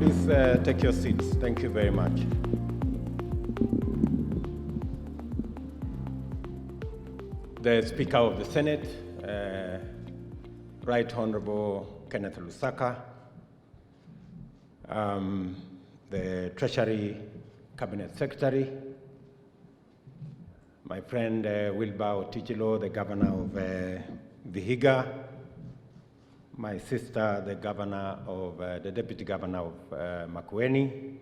Please take your seats. Thank you very much. The Speaker of the Senate, Right Honorable Kenneth Lusaka, the Treasury Cabinet Secretary, my friend Wilbur Otichilo, the Governor of Vihiga, my sister, the Governor of the Deputy Governor of Makueni,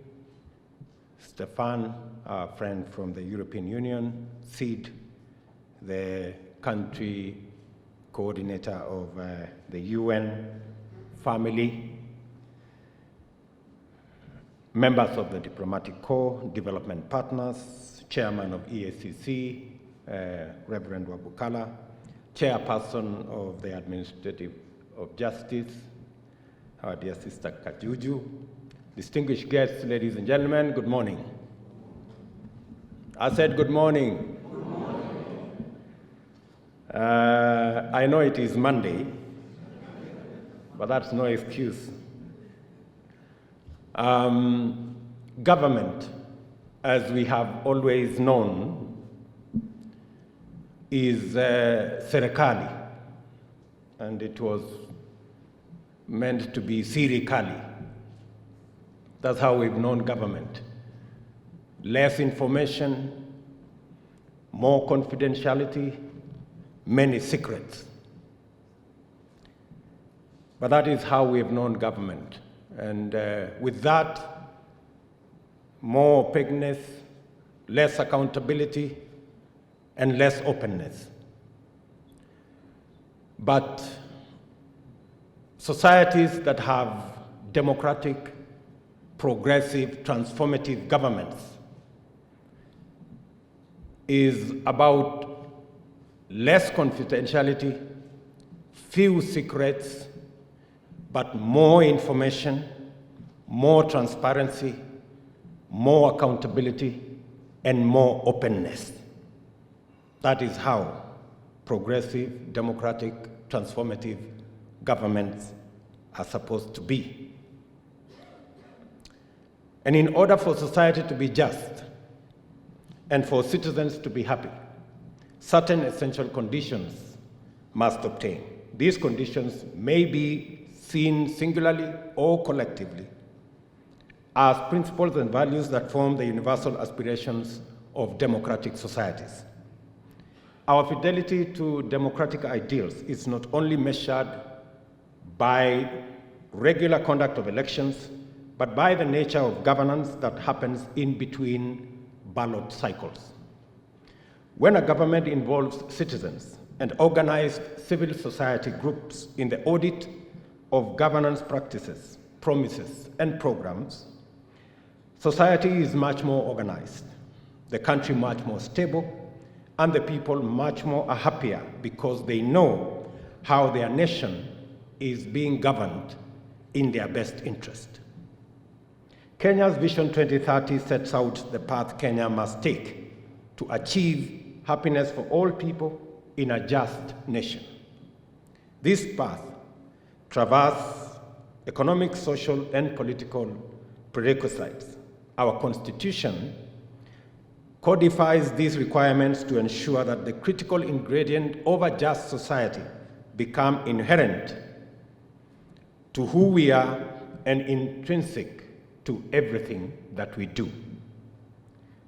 Stefan, our friend from the European Union, Sid, the country coordinator of the UN family, members of the Diplomatic Corps, development partners, chairman of EACC, Reverend Wabukala, chairperson of the Administrative of Justice, our dear sister Kajuju, distinguished guests, ladies and gentlemen, good morning. I said good morning. Good morning. I know it is Monday, but that's no excuse. Government, as we have always known, is serikali, and it was meant to be sirikali. That's how we've known government. Less information, more confidentiality, many secrets. But that is how we've known government. And with that, more opaqueness, less accountability, and less openness. But societies that have democratic, progressive, transformative governments is about less confidentiality, few secrets, but more information, more transparency, more accountability, and more openness. That is how progressive, democratic, transformative governments are supposed to be. And in order for society to be just and for citizens to be happy, certain essential conditions must obtain. These conditions may be seen singularly or collectively as principles and values that form the universal aspirations of democratic societies. Our fidelity to democratic ideals is not only measured by regular conduct of elections, but by the nature of governance that happens in between ballot cycles. When a government involves citizens and organized civil society groups in the audit of governance practices, promises, and programs, society is much more organized, the country much more stable, and the people much more happier because they know how their nation is being governed in their best interest. Kenya's Vision 2030 sets out the path Kenya must take to achieve happiness for all people in a just nation. This path traverses economic, social, and political prerequisites. Our Constitution codifies these requirements to ensure that the critical ingredient of a just society become inherent to who we are and intrinsic to everything that we do.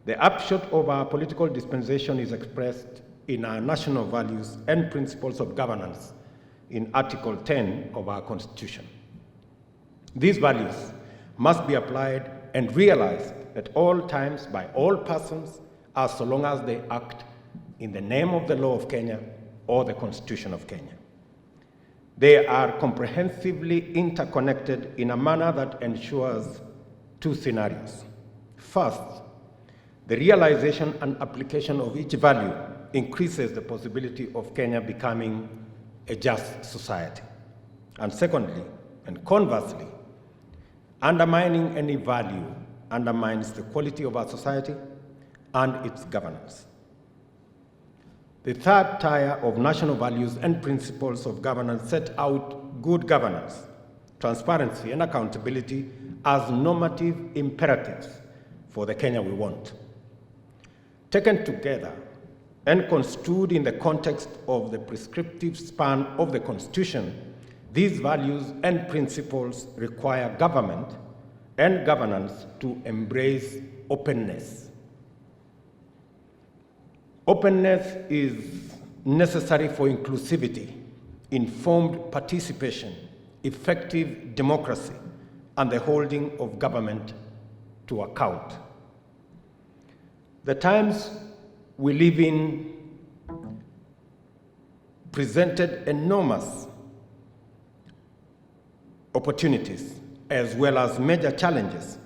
The upshot of our political dispensation is expressed in our national values and principles of governance in Article 10 of our Constitution. These values must be applied and realized at all times by all persons as so long as they act in the name of the law of Kenya or the Constitution of Kenya. They are comprehensively interconnected in a manner that ensures two scenarios. First, the realization and application of each value increases the possibility of Kenya becoming a just society. And secondly, and conversely, undermining any value undermines the quality of our society and its governance. The third tier of national values and principles of governance set out good governance, transparency, and accountability as normative imperatives for the Kenya we want. Taken together and construed in the context of the prescriptive span of the Constitution, these values and principles require government and governance to embrace openness. Openness is necessary for inclusivity, informed participation, effective democracy, and the holding of government to account. The times we live in presented enormous opportunities as well as major challenges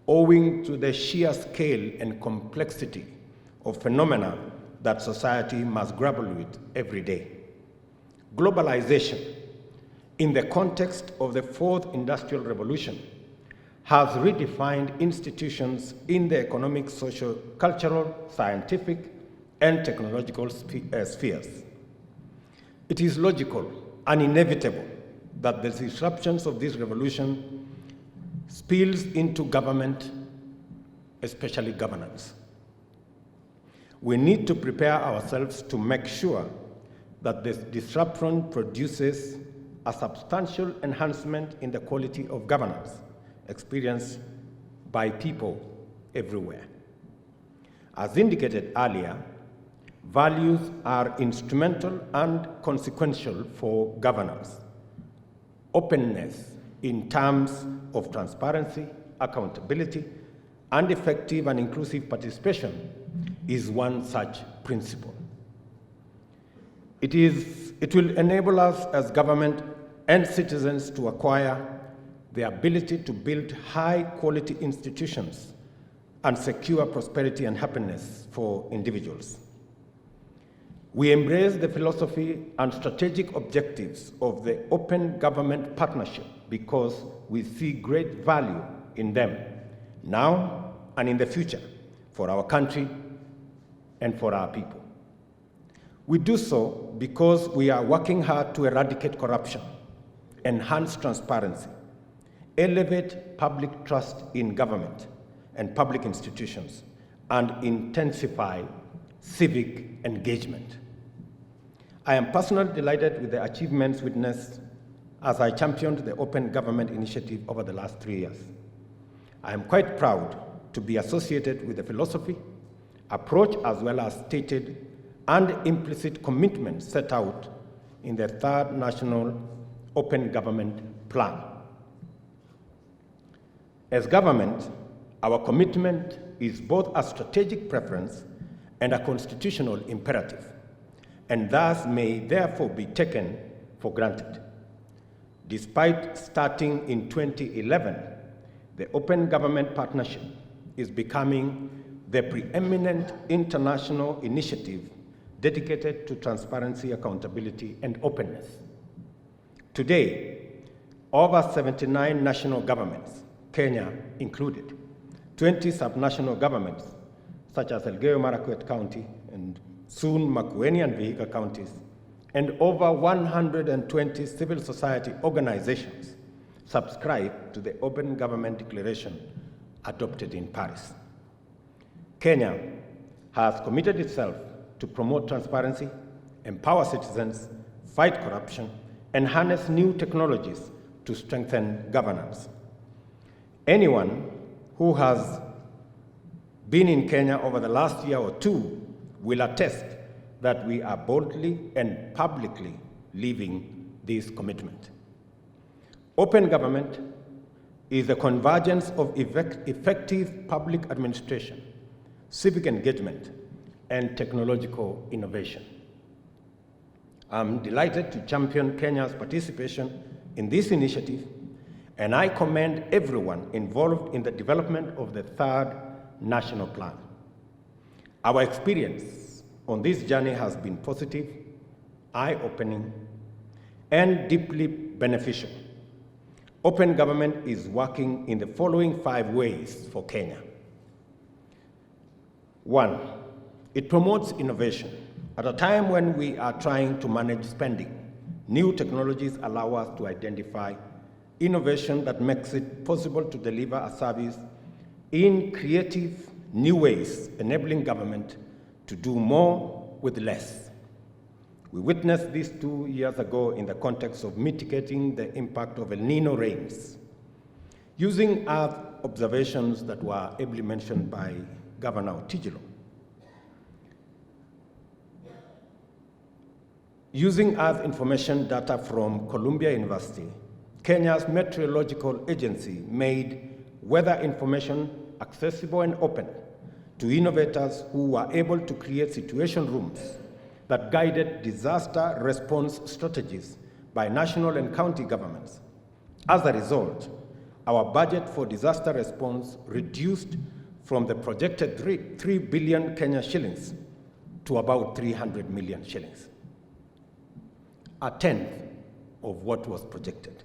owing to the sheer scale and complexity of phenomena that society must grapple with every day. Globalization, in the context of the fourth industrial revolution, has redefined institutions in the economic, social, cultural, scientific, and technological spheres. It is logical and inevitable that the disruptions of this revolution spills into government, especially governance. We need to prepare ourselves to make sure that this disruption produces a substantial enhancement in the quality of governance experienced by people everywhere. As indicated earlier, values are instrumental and consequential for governance. Openness in terms of transparency, accountability, and effective and inclusive participation is one such principle. It will enable us as government and citizens to acquire the ability to build high-quality institutions and secure prosperity and happiness for individuals. We embrace the philosophy and strategic objectives of the Open Government Partnership because we see great value in them now and in the future for our country and for our people. We do so because we are working hard to eradicate corruption, enhance transparency, elevate public trust in government and public institutions, and intensify civic engagement. I am personally delighted with the achievements witnessed as I championed the Open Government Initiative over the last 3 years. I am quite proud to be associated with the philosophy, approach, as well as stated and implicit commitments set out in the Third National Open Government Plan. As government, our commitment is both a strategic preference and a constitutional imperative, and thus may therefore be taken for granted. Despite starting in 2011, the Open Government Partnership is becoming the preeminent international initiative dedicated to transparency, accountability, and openness. Today, over 79 national governments, Kenya included, 20 subnational governments, such as Elgeyo Marakwet County and soon Makueni and Vihiga counties, and over 120 civil society organizations subscribe to the Open Government Declaration adopted in Paris. Kenya has committed itself to promote transparency, empower citizens, fight corruption, and harness new technologies to strengthen governance. Anyone who has been in Kenya over the last year or two will attest that we are boldly and publicly living this commitment. Open government is the convergence of effective public administration, civic engagement, and technological innovation. I'm delighted to champion Kenya's participation in this initiative, and I commend everyone involved in the development of the Third National Plan. Our experience on this journey has been positive, eye-opening, and deeply beneficial. Open government is working in the following 5 ways for Kenya. 1, it promotes innovation. At a time when we are trying to manage spending, new technologies allow us to identify innovation that makes it possible to deliver a service in creative, new ways, enabling government to do more with less. We witnessed this 2 years ago in the context of mitigating the impact of El Nino rains, using Earth observations that were ably mentioned by Governor Otijilo. Using Earth information data from Columbia University, Kenya's meteorological agency made weather information accessible and open to innovators who were able to create situation rooms that guided disaster response strategies by national and county governments. As a result, our budget for disaster response reduced from the projected 3 billion Kenya shillings to about 300 million shillings, a tenth of what was projected.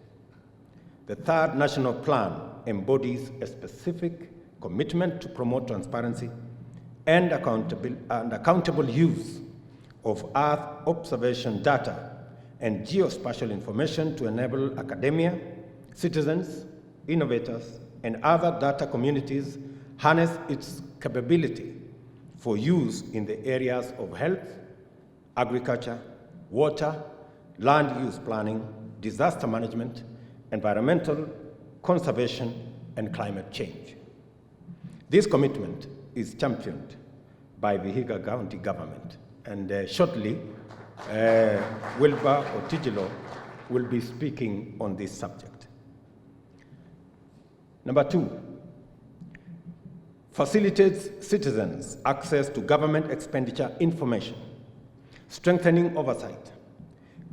The third national plan embodies a specific commitment to promote transparency and accountable use of Earth observation data and geospatial information to enable academia, citizens, innovators, and other data communities harness its capability for use in the areas of health, agriculture, water, land use planning, disaster management, environmental conservation, and climate change. This commitment is championed by Vihiga County government, and shortly, Wilbur Otijilo will be speaking on this subject. Number 2, facilitates citizens access to government expenditure information, strengthening oversight.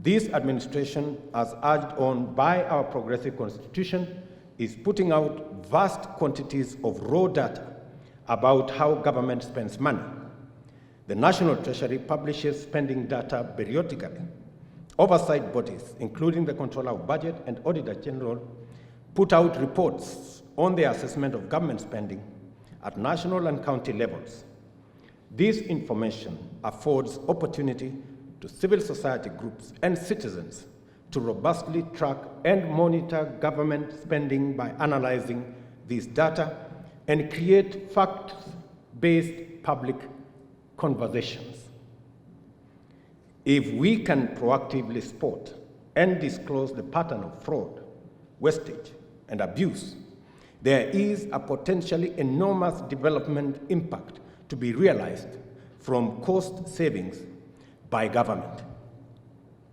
This administration, as urged on by our progressive constitution, is putting out vast quantities of raw data about how government spends money. The National Treasury publishes spending data periodically. Oversight bodies, including the Controller of Budget and Auditor General, put out reports on the assessment of government spending at national and county levels. This information affords opportunity to civil society groups and citizens to robustly track and monitor government spending by analyzing these data and create fact-based public conversations. If we can proactively spot and disclose the pattern of fraud, wastage, and abuse, there is a potentially enormous development impact to be realized from cost savings by government.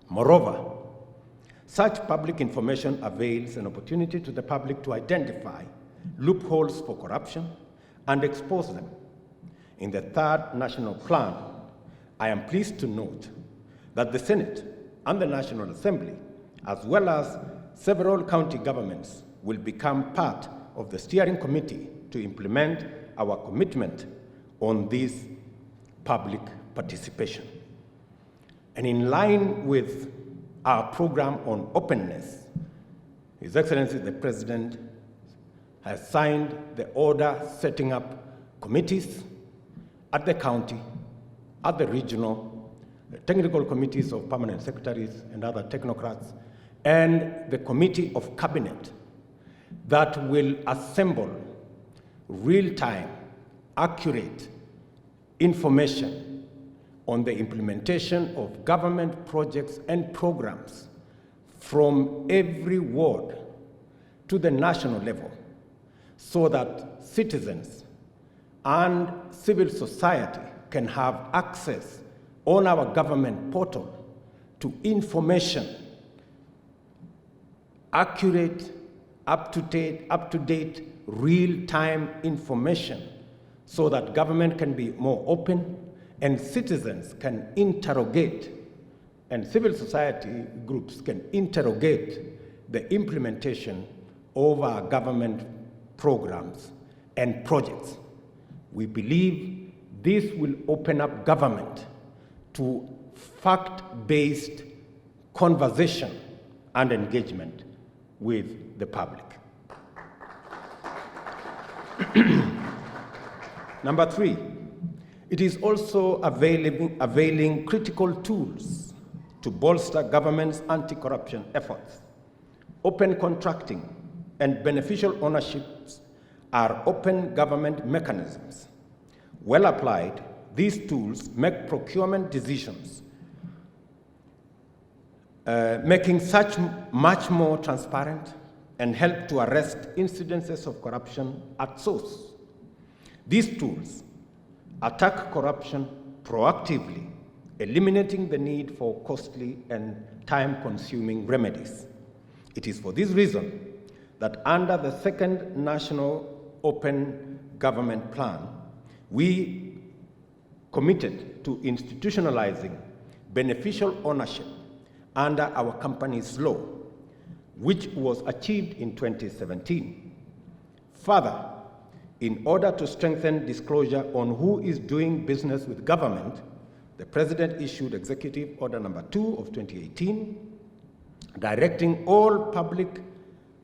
Moreover, such public information avails an opportunity to the public to identify loopholes for corruption and expose them. In the third national plan, I am pleased to note that the Senate and the National Assembly, as well as several county governments, will become part of the steering committee to implement our commitment on this public participation. And in line with our program on openness, His Excellency the President has signed the order setting up committees at the county, at the regional, the technical committees of permanent secretaries and other technocrats, and the Committee of Cabinet that will assemble real-time, accurate information on the implementation of government projects and programs from every ward to the national level, so that citizens and civil society can have access on our government portal to information, accurate, up-to-date, real-time information, so that government can be more open and citizens can interrogate, and civil society groups can interrogate the implementation of our government programs and projects. We believe this will open up government to fact-based conversation and engagement with the public. Number 3, it is also availing critical tools to bolster government's anti-corruption efforts. open contracting, and beneficial ownerships are open government mechanisms. Well applied, these tools make procurement decisions, making such much more transparent and help to arrest incidences of corruption at source. These tools attack corruption proactively, eliminating the need for costly and time-consuming remedies. It is for this reason that under the second National Open Government Plan, we committed to institutionalizing beneficial ownership under our company's law, which was achieved in 2017. Further, in order to strengthen disclosure on who is doing business with government, the President issued Executive Order Number 2 of 2018, directing all public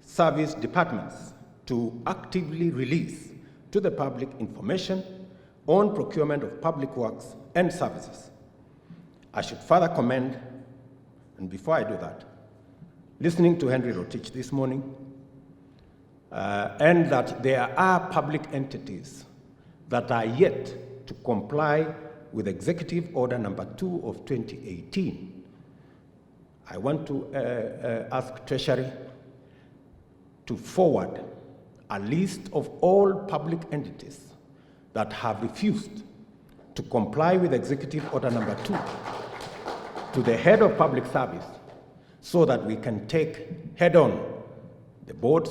service departments to actively release to the public information on procurement of public works and services. I should further commend, and before I do that, listening to Henry Rotich this morning, and that there are public entities that are yet to comply with Executive Order Number 2 of 2018. I want to ask Treasury to forward a list of all public entities that have refused to comply with Executive Order Number 2 to the head of public service, so that we can take head-on the boards,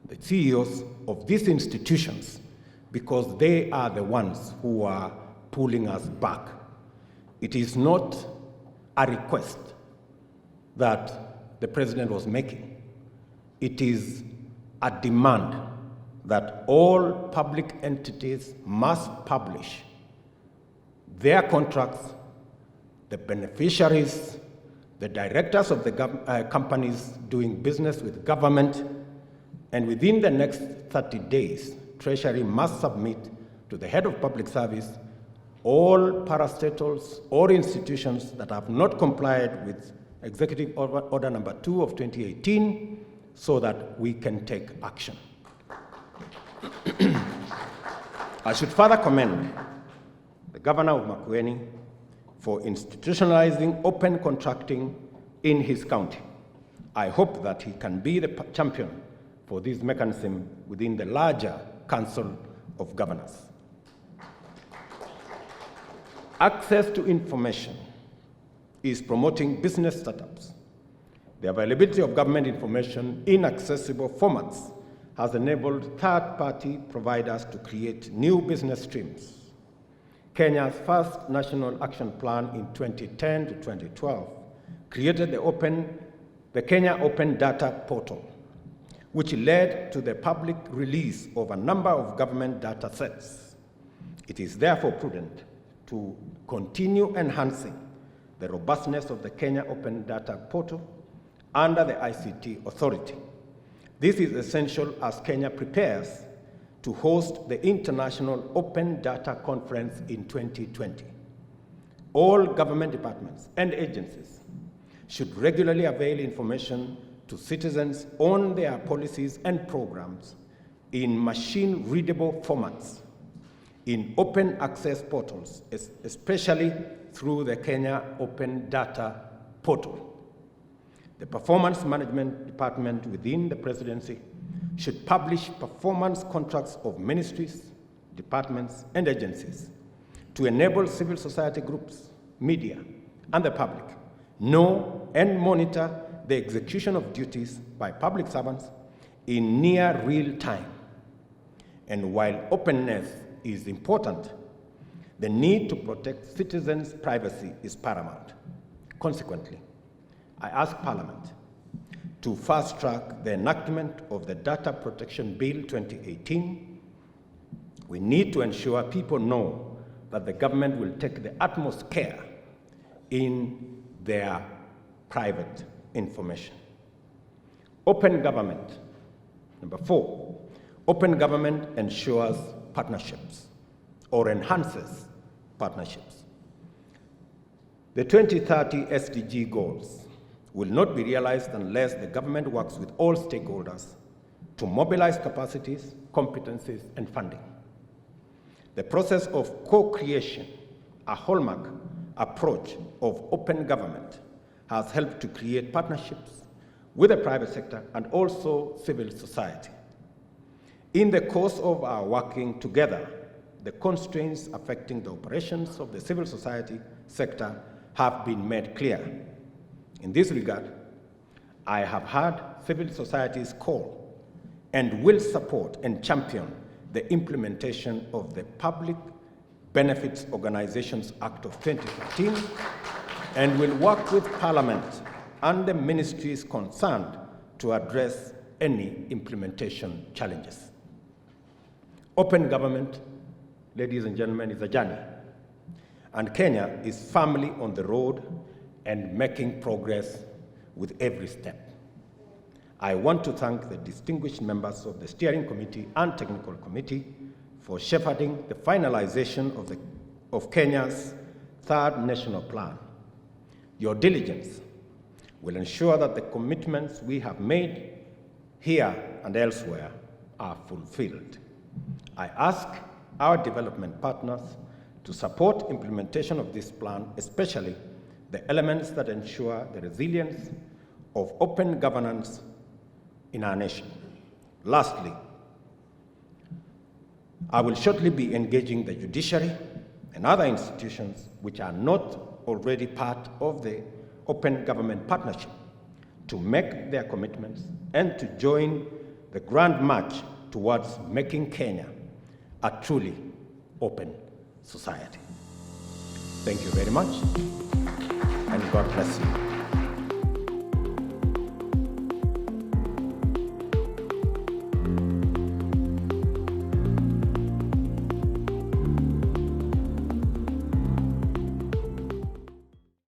the CEOs of these institutions, because they are the ones who are pulling us back. It is not a request that the President was making. It is a demand that all public entities must publish their contracts, the beneficiaries, the directors of the companies doing business with government, and within the next 30 days, Treasury must submit to the head of public service all parastatals or institutions that have not complied with Executive Order Number 2 of 2018, so that we can take action. I should further commend the Governor of Makueni for institutionalizing open contracting in his county. I hope that he can be the champion for this mechanism within the larger Council of Governors. Access to information is promoting business startups. The availability of government information in accessible formats has enabled third-party providers to create new business streams. Kenya's first National Action Plan in 2010 to 2012 created the Kenya Open Data Portal, which led to the public release of a number of government data sets. It is therefore prudent to continue enhancing the robustness of the Kenya Open Data Portal under the ICT Authority. This is essential as Kenya prepares to host the International Open Data Conference in 2020. All government departments and agencies should regularly avail information to citizens on their policies and programs in machine-readable formats, in open access portals, especially through the Kenya Open Data Portal. The Performance Management Department within the Presidency should publish performance contracts of ministries, departments, and agencies to enable civil society groups, media, and the public know and monitor the execution of duties by public servants in near real time. And while openness is important, the need to protect citizens' privacy is paramount. Consequently, I ask Parliament to fast-track the enactment of the Data Protection Bill 2018. We need to ensure people know that the government will take the utmost care in their private information. Open government. Number 4, open government ensures partnerships or enhances partnerships. The 2030 SDG goals will not be realized unless the government works with all stakeholders to mobilize capacities, competencies, and funding. The process of co-creation, a hallmark approach of open government, has helped to create partnerships with the private sector and also civil society. In the course of our working together, the constraints affecting the operations of the civil society sector have been made clear. In this regard, I have heard civil society's call and will support and champion the implementation of the Public Benefits Organizations Act of 2015 and will work with Parliament and the ministries concerned to address any implementation challenges. Open government, ladies and gentlemen, is a journey, and Kenya is firmly on the road and making progress with every step. I want to thank the distinguished members of the Steering Committee and Technical Committee for shepherding the finalization of Kenya's third national plan. Your diligence will ensure that the commitments we have made here and elsewhere are fulfilled. I ask our development partners to support implementation of this plan, especially the elements that ensure the resilience of open governance in our nation. Lastly, I will shortly be engaging the judiciary and other institutions which are not already part of the Open Government Partnership to make their commitments and to join the grand march towards making Kenya a truly open society. Thank you very much, and God bless you.